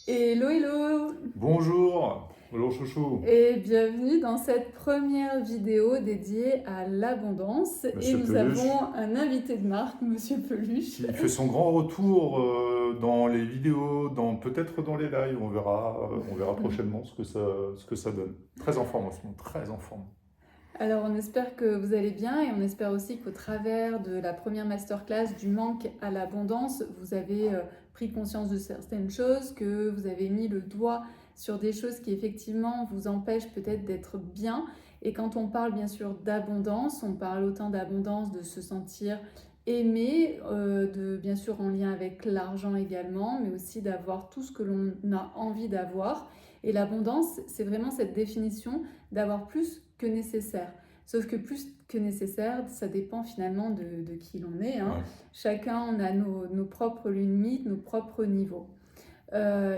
Hello, hello Bonjour chouchou, et bienvenue dans cette première vidéo dédiée à l'abondance. Et Monsieur nous Peluche, avons un invité de marque, Monsieur Peluche. qui fait son grand retour dans les vidéos, peut-être dans les lives, on verra prochainement ce que ça donne. Très en forme en ce moment, très en forme. Alors on espère que vous allez bien et on espère aussi qu'au travers de la première masterclass du manque à l'abondance, vous avez pris conscience de certaines choses, que vous avez mis le doigt sur des choses qui effectivement vous empêchent peut-être d'être bien. Et quand on parle bien sûr d'abondance, on parle autant d'abondance de se sentir aimé, de bien sûr en lien avec l'argent également, mais aussi d'avoir tout ce que l'on a envie d'avoir. Et l'abondance, c'est vraiment cette définition d'avoir plus que nécessaire. Sauf que plus que nécessaire, ça dépend finalement de qui l'on est, hein. Ouais. Chacun, on a nos propres limites, nos propres niveaux.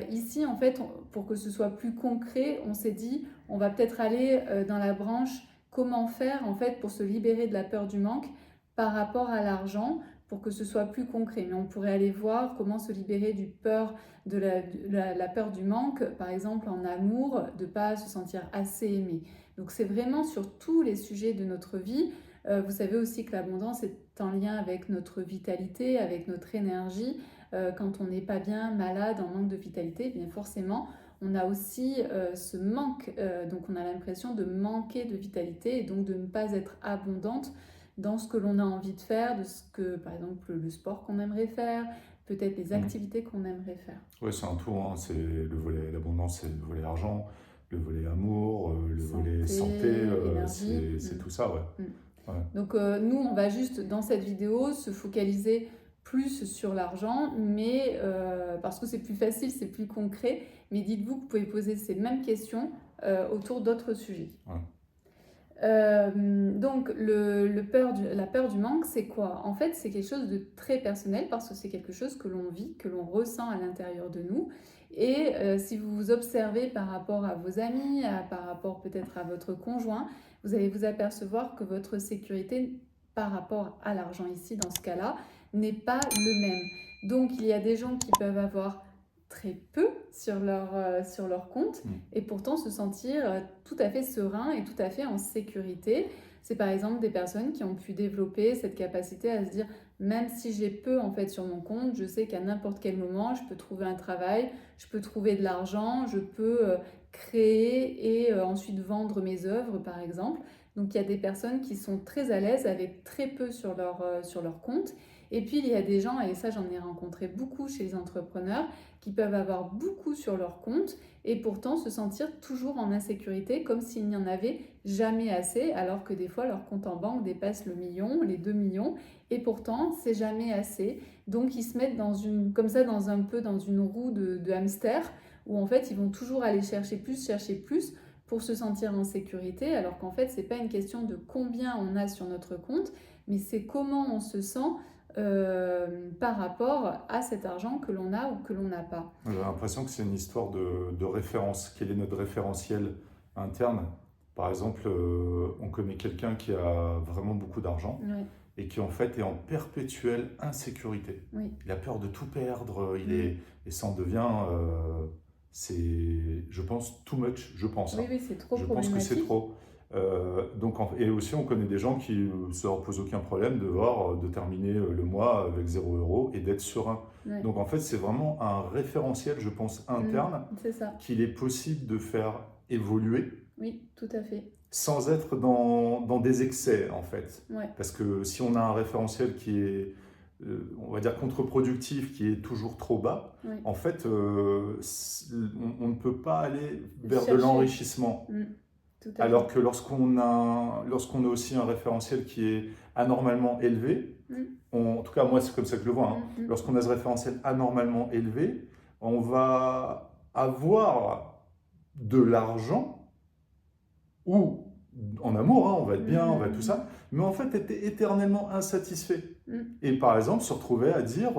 Ici, en fait, pour que ce soit plus concret, on s'est dit, on va peut-être aller dans la branche comment faire en fait pour se libérer de la peur du manque par rapport à l'argent, pour que ce soit plus concret. Mais on pourrait aller voir comment se libérer de la peur du manque, par exemple en amour, de ne pas se sentir assez aimé. Donc c'est vraiment sur tous les sujets de notre vie. Vous savez aussi que l'abondance est en lien avec notre vitalité, avec notre énergie. Quand on n'est pas bien, malade, en manque de vitalité, eh bien forcément, on a aussi ce manque. Donc on a l'impression de manquer de vitalité et donc de ne pas être abondante dans ce que l'on a envie de faire, de ce que, par exemple, le sport qu'on aimerait faire, peut-être les activités qu'on aimerait faire. Ouais, c'est un tout, hein, c'est le volet l'abondance, c'est le volet argent, le volet amour, le volet santé, Santé, énergie. c'est tout ça, ouais. Mm. Ouais. Donc nous, on va juste dans cette vidéo se focaliser plus sur l'argent, mais parce que c'est plus facile, c'est plus concret. Mais dites-vous que vous pouvez poser ces mêmes questions autour d'autres sujets. Ouais. Donc la peur du manque, c'est quoi? En fait, c'est quelque chose de très personnel parce que c'est quelque chose que l'on vit, que l'on ressent à l'intérieur de nous. Et si vous vous observez par rapport à vos amis, par rapport peut-être à votre conjoint, vous allez vous apercevoir que votre sécurité par rapport à l'argent ici, dans ce cas-là, n'est pas le même. Donc il y a des gens qui peuvent avoir très peu sur leur compte et pourtant se sentir tout à fait serein et tout à fait en sécurité. C'est par exemple des personnes qui ont pu développer cette capacité à se dire même si j'ai peu en fait sur mon compte, je sais qu'à n'importe quel moment, je peux trouver un travail, je peux trouver de l'argent, je peux créer et ensuite vendre mes œuvres par exemple. Donc il y a des personnes qui sont très à l'aise avec très peu sur leur compte. Et puis il y a des gens, et ça j'en ai rencontré beaucoup chez les entrepreneurs, qui peuvent avoir beaucoup sur leur compte et pourtant se sentir toujours en insécurité comme s'il n'y en avait jamais assez, alors que des fois leur compte en banque dépasse le million, les 2 millions, et pourtant c'est jamais assez. Donc ils se mettent comme ça dans un peu dans une roue de hamster où en fait ils vont toujours aller chercher plus pour se sentir en sécurité, alors qu'en fait c'est pas une question de combien on a sur notre compte, mais c'est comment on se sent par rapport à cet argent que l'on a ou que l'on n'a pas. J'ai l'impression que c'est une histoire de référence. Quel est notre référentiel interne? Par exemple, on connaît quelqu'un qui a vraiment beaucoup d'argent Ouais. et qui en fait est en perpétuelle insécurité. Oui. Il a peur de tout perdre, Mm. et ça en devient, je pense, too much, je pense, Oui, hein. oui, c'est trop Je pense que c'est problématique. trop. Et aussi, on connaît des gens qui ça leur pose aucun problème de terminer le mois avec 0 € et d'être serein. Ouais. Donc en fait, c'est vraiment un référentiel, je pense, interne C'est ça. qu'il est possible de faire évoluer Oui, tout à fait. sans être dans des excès, en fait. Ouais. Parce que si on a un référentiel qui est, on va dire, contre-productif, qui est toujours trop bas, Ouais. en fait, on ne peut pas aller vers de Chercher. l'enrichissement. Tout à Alors fait. que lorsqu'on a aussi un référentiel qui est anormalement élevé, en tout cas moi c'est comme ça que je le vois, hein, lorsqu'on a ce référentiel anormalement élevé, on va avoir de l'argent ou en amour, hein, on va être bien, on va être tout ça, mais en fait être éternellement insatisfait. Et par exemple se retrouver à dire,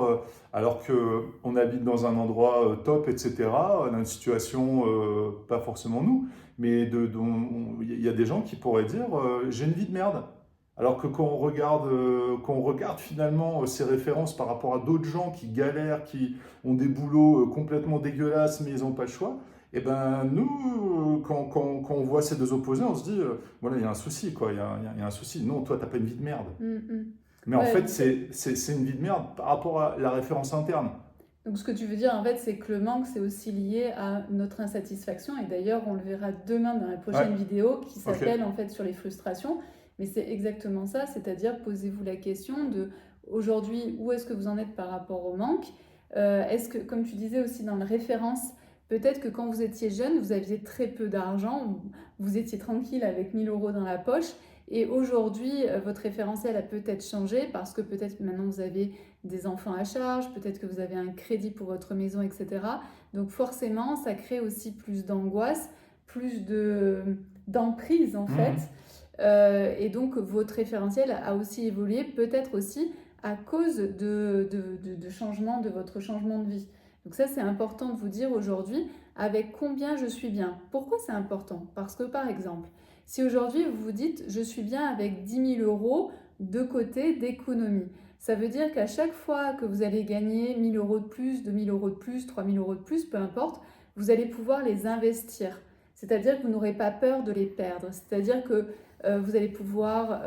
alors qu'on habite dans un endroit top, etc., on a une situation, pas forcément nous, mais il y a des gens qui pourraient dire j'ai une vie de merde. Alors que quand on regarde finalement ces références par rapport à d'autres gens qui galèrent, qui ont des boulots complètement dégueulasses, mais ils n'ont pas le choix, et ben nous, quand on voit ces deux opposés, on se dit, voilà, il y a un souci, quoi, il y a un souci. Non, toi, t'as pas une vie de merde. Mais en Ouais, fait, donc, c'est une vie de merde par rapport à la référence interne. ce que tu veux dire, en fait, c'est que le manque, c'est aussi lié à notre insatisfaction. Et d'ailleurs, on le verra demain dans la Ouais, prochaine vidéo qui ok. s'appelle en fait sur les frustrations. Mais c'est exactement ça, c'est-à-dire posez-vous la question de aujourd'hui, où est-ce que vous en êtes par rapport au manque? Est-ce que, comme tu disais aussi dans la référence, peut-être que quand vous étiez jeune, vous aviez très peu d'argent, vous étiez tranquille avec 1 000 € dans la poche. Et aujourd'hui, votre référentiel a peut-être changé parce que peut-être maintenant vous avez des enfants à charge, peut-être que vous avez un crédit pour votre maison, etc. Donc forcément, ça crée aussi plus d'angoisse, plus d'emprise en fait. Mhm. Et donc votre référentiel a aussi évolué, peut-être aussi à cause de changement, de votre changement de vie. Donc ça, c'est important de vous dire aujourd'hui avec combien je suis bien. Pourquoi c'est important? Parce que par exemple, si aujourd'hui vous vous dites je suis bien avec 10 000 € de côté d'économie, ça veut dire qu'à chaque fois que vous allez gagner 1 000 € de plus, 2 000 € de plus, 3 000 € de plus, peu importe, vous allez pouvoir les investir. C'est-à-dire que vous n'aurez pas peur de les perdre. C'est-à-dire que vous allez pouvoir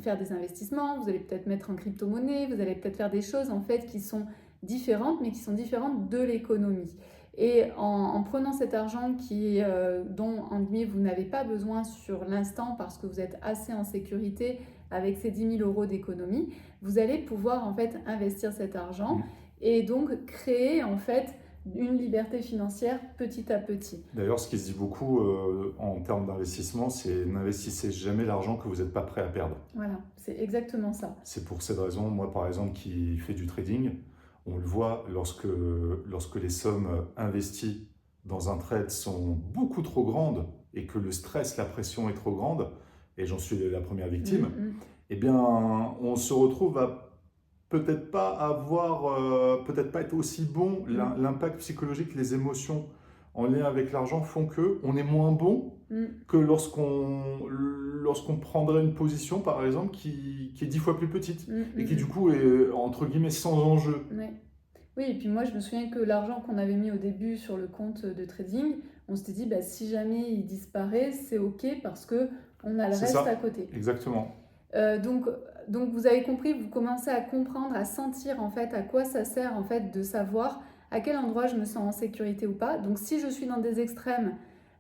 faire des investissements, vous allez peut-être mettre en crypto-monnaie, vous allez peut-être faire des choses en fait qui sont différentes, mais qui sont différentes de l'économie. Et en prenant cet argent dont en guillemets, vous n'avez pas besoin sur l'instant parce que vous êtes assez en sécurité avec ces 10 000 € d'économie, vous allez pouvoir en fait investir cet argent et donc créer en fait une liberté financière petit à petit. D'ailleurs, ce qui se dit beaucoup en termes d'investissement, c'est n'investissez jamais l'argent que vous n'êtes pas prêt à perdre. Voilà, c'est exactement ça. C'est pour cette raison, moi par exemple, qui fais du trading, on le voit lorsque les sommes investies dans un trade sont beaucoup trop grandes et que le stress, la pression est trop grande, et j'en suis la première victime, eh bien, on se retrouve à peut-être pas être aussi bon. L'impact psychologique, les émotions en lien avec l'argent font que on est moins bon que lorsqu'on prendrait une position, par exemple, qui est 10 fois plus petite et qui du coup est entre guillemets sans enjeu. Ouais. Oui, et puis moi je me souviens que l'argent qu'on avait mis au début sur le compte de trading, on s'était dit bah, si jamais il disparaît, c'est ok parce que on a le C'est reste ça, à côté. exactement. Donc vous avez compris, vous commencez à comprendre, à sentir en fait à quoi ça sert en fait de savoir à quel endroit je me sens en sécurité ou pas. Donc si je suis dans des extrêmes,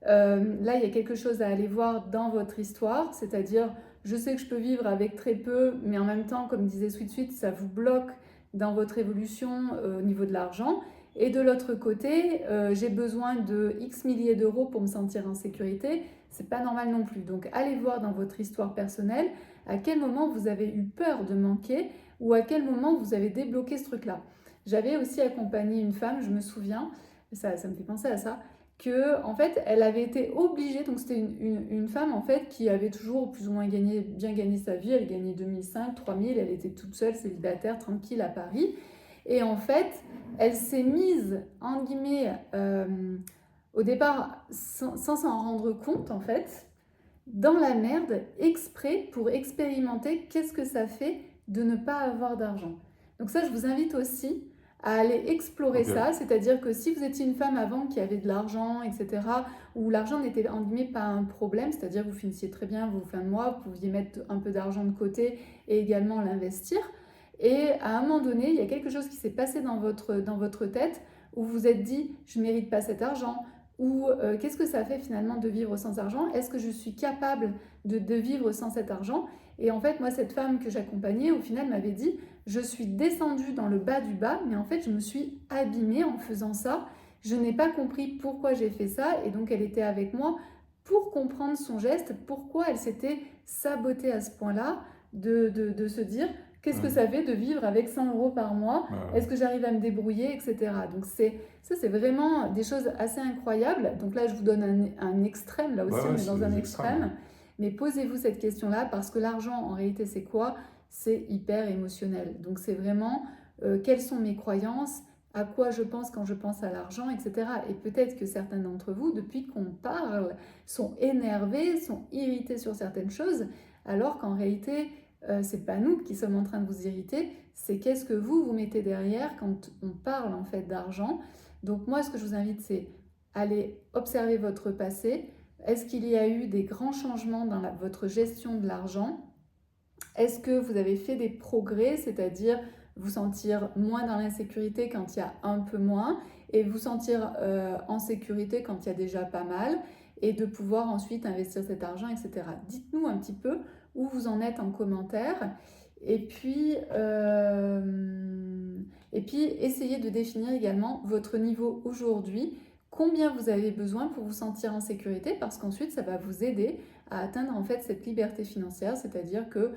là il y a quelque chose à aller voir dans votre histoire, c'est-à-dire je sais que je peux vivre avec très peu, mais en même temps, comme disait Sweet Sweet, ça vous bloque dans votre évolution au niveau de l'argent. Et de l'autre côté, j'ai besoin de X milliers d'euros pour me sentir en sécurité. C'est pas normal non plus. Donc allez voir dans votre histoire personnelle à quel moment vous avez eu peur de manquer ou à quel moment vous avez débloqué ce truc-là. J'avais aussi accompagné une femme, je me souviens, ça me fait penser à ça, que en fait elle avait été obligée, donc c'était une femme en fait qui avait toujours plus ou moins bien gagné sa vie, elle gagnait 2005, 3000, elle était toute seule, célibataire, tranquille à Paris, et en fait elle s'est mise, en guillemets, au départ sans s'en rendre compte en fait, dans la merde exprès pour expérimenter qu'est-ce que ça fait de ne pas avoir d'argent. Donc ça, je vous invite aussi à aller explorer ça, c'est-à-dire que si vous étiez une femme avant qui avait de l'argent, etc., où l'argent n'était en guillemets pas un problème, c'est-à-dire que vous finissiez très bien vos fins de mois, vous pouviez mettre un peu d'argent de côté et également l'investir, et à un moment donné, il y a quelque chose qui s'est passé dans votre tête où vous vous êtes dit « je ne mérite pas cet argent », ou qu'est-ce que ça fait finalement de vivre sans argent? Est-ce que je suis capable de vivre sans cet argent? Et en fait, moi, cette femme que j'accompagnais, au final, m'avait dit, je suis descendue dans le bas du bas, mais en fait, je me suis abîmée en faisant ça. Je n'ai pas compris pourquoi j'ai fait ça. Et donc, elle était avec moi pour comprendre son geste, pourquoi elle s'était sabotée à ce point-là, de se dire, qu'est-ce que ça fait de vivre avec 100 € par mois? Est-ce que j'arrive à me débrouiller, etc. Donc ça, c'est vraiment des choses assez incroyables. Donc là, je vous donne un extrême, là aussi, on est dans un extrême. Mais posez-vous cette question-là, parce que l'argent, en réalité, c'est quoi? C'est hyper émotionnel. Donc c'est vraiment quelles sont mes croyances, à quoi je pense quand je pense à l'argent, etc. Et peut-être que certains d'entre vous, depuis qu'on parle, sont énervés, sont irrités sur certaines choses, alors qu'en réalité, c'est pas nous qui sommes en train de vous irriter, c'est qu'est-ce que vous mettez derrière quand on parle en fait d'argent. Donc moi, ce que je vous invite, c'est aller observer votre passé. Est-ce qu'il y a eu des grands changements dans votre gestion de l'argent? Est-ce que vous avez fait des progrès, c'est-à-dire vous sentir moins dans l'insécurité quand il y a un peu moins et vous sentir en sécurité quand il y a déjà pas mal et de pouvoir ensuite investir cet argent, etc. Dites-nous un petit peu où vous en êtes en commentaire et puis essayez de définir également votre niveau aujourd'hui, combien vous avez besoin pour vous sentir en sécurité parce qu'ensuite ça va vous aider à atteindre en fait cette liberté financière, c'est-à-dire que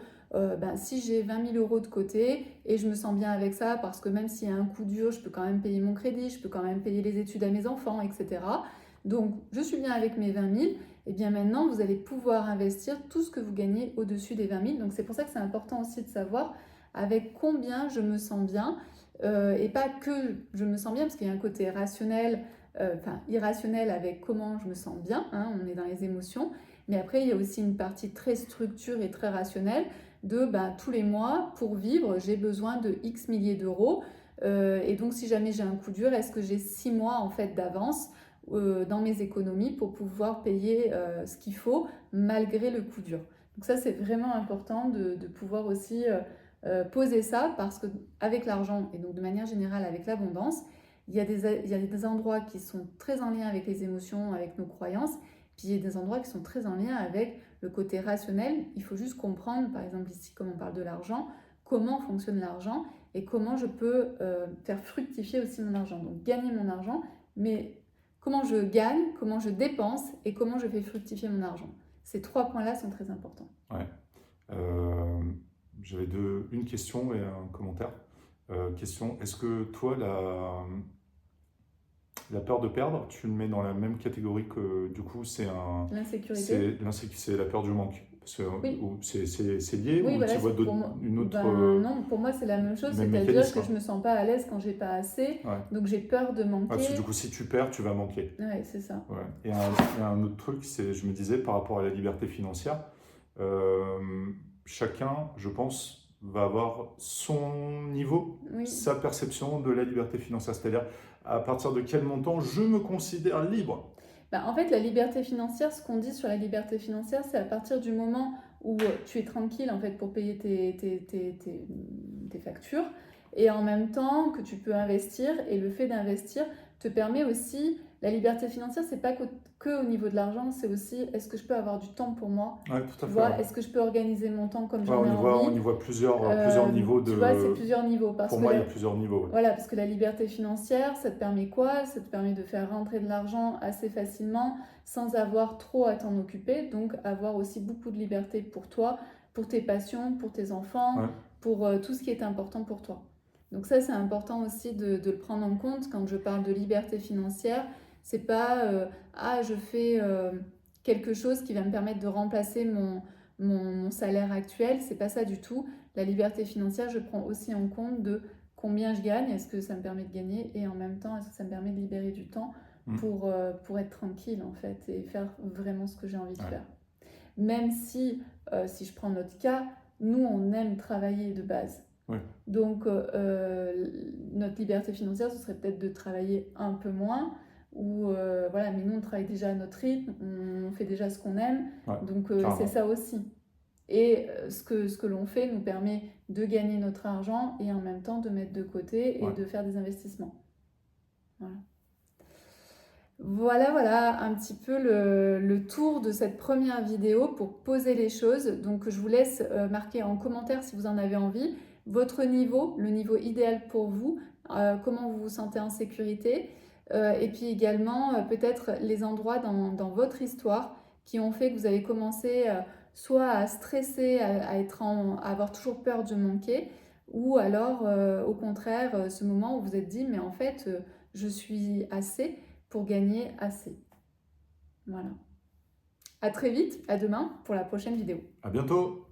si j'ai 20 000 € de côté et je me sens bien avec ça parce que même s'il y a un coup dur, je peux quand même payer mon crédit, je peux quand même payer les études à mes enfants, etc. Donc je suis bien avec mes 20 000, et bien maintenant vous allez pouvoir investir tout ce que vous gagnez au-dessus des 20 000. Donc c'est pour ça que c'est important aussi de savoir avec combien je me sens bien et pas que je me sens bien parce qu'il y a un côté rationnel, irrationnel avec comment je me sens bien, hein, on est dans les émotions. Mais après, il y a aussi une partie très structure et très rationnelle de tous les mois, pour vivre, j'ai besoin de X milliers d'euros. Et donc, si jamais j'ai un coup dur, est-ce que j'ai 6 mois en fait d'avance dans mes économies pour pouvoir payer ce qu'il faut malgré le coup dur? Donc ça, c'est vraiment important de pouvoir aussi poser ça parce qu'avec l'argent et donc de manière générale avec l'abondance, il y a des endroits qui sont très en lien avec les émotions, avec nos croyances. Puis il y a des endroits qui sont très en lien avec le côté rationnel. Il faut juste comprendre, par exemple ici, comme on parle de l'argent, comment fonctionne l'argent et comment je peux faire fructifier aussi mon argent. Donc gagner mon argent, mais comment je gagne, comment je dépense et comment je fais fructifier mon argent. Ces 3 points-là sont très importants. Ouais. J'avais une question et un commentaire. Question, est-ce que toi, la peur de perdre, tu le mets dans la même catégorie que du coup L'insécurité. c'est la peur du manque. Parce que Oui. c'est lié Oui, ou voilà, tu vois une autre non, pour moi c'est la même chose, même c'est-à-dire mécanisme, que hein. je me sens pas à l'aise quand j'ai pas assez, Ouais. donc j'ai peur de Ouais, parce que du manquer. coup, si tu perds, tu vas manquer. Ouais, c'est ça. Ouais. Et un autre truc, je me disais par rapport à la liberté financière, chacun, je pense, va avoir son niveau, Oui. sa perception de la liberté financière. C'est-à-dire, à partir de quel montant je me considère libre. En fait, la liberté financière, ce qu'on dit sur la liberté financière, c'est à partir du moment où tu es tranquille en fait pour payer tes factures et en même temps que tu peux investir et le fait d'investir te permet aussi, la liberté financière, c'est pas que au niveau de l'argent, c'est aussi est-ce que je peux avoir du temps pour moi, Ouais, tout à tu fait. vois, Ouais. est-ce que je peux organiser mon temps comme Ouais, j'en ai on envie. y voit plusieurs niveaux de. Tu vois, c'est plusieurs niveaux parce Pour que moi, il y a plusieurs niveaux. Ouais. voilà, parce que la liberté financière, ça te permet quoi? Ça te permet de faire rentrer de l'argent assez facilement sans avoir trop à t'en occuper, donc avoir aussi beaucoup de liberté pour toi, pour tes passions, pour tes enfants, Ouais. pour tout ce qui est important pour toi. Donc ça, c'est important aussi de le prendre en compte quand je parle de liberté financière. C'est pas je fais quelque chose qui va me permettre de remplacer mon salaire actuel. C'est pas ça du tout. La liberté financière, je prends aussi en compte de combien je gagne, est-ce que ça me permet de gagner et en même temps, est-ce que ça me permet de libérer du temps pour être tranquille en fait et faire vraiment ce que j'ai envie de faire. Même si je prends notre cas, nous on aime travailler de base. Ouais. Donc notre liberté financière, ce serait peut-être de travailler un peu moins ou voilà, mais nous on travaille déjà à notre rythme, on fait déjà ce qu'on aime, donc c'est ça aussi. Et ce que l'on fait nous permet de gagner notre argent et en même temps de mettre de côté et de faire des investissements. Voilà un petit peu le tour de cette première vidéo pour poser les choses. Donc je vous laisse marquer en commentaire si vous en avez envie votre niveau, le niveau idéal pour vous, comment vous vous sentez en sécurité et puis également peut-être les endroits dans votre histoire qui ont fait que vous avez commencé soit à stresser, à avoir toujours peur de manquer, ou alors au contraire ce moment où vous êtes dit mais en fait je suis assez pour gagner assez. Voilà. À très vite, à demain pour la prochaine vidéo. À bientôt.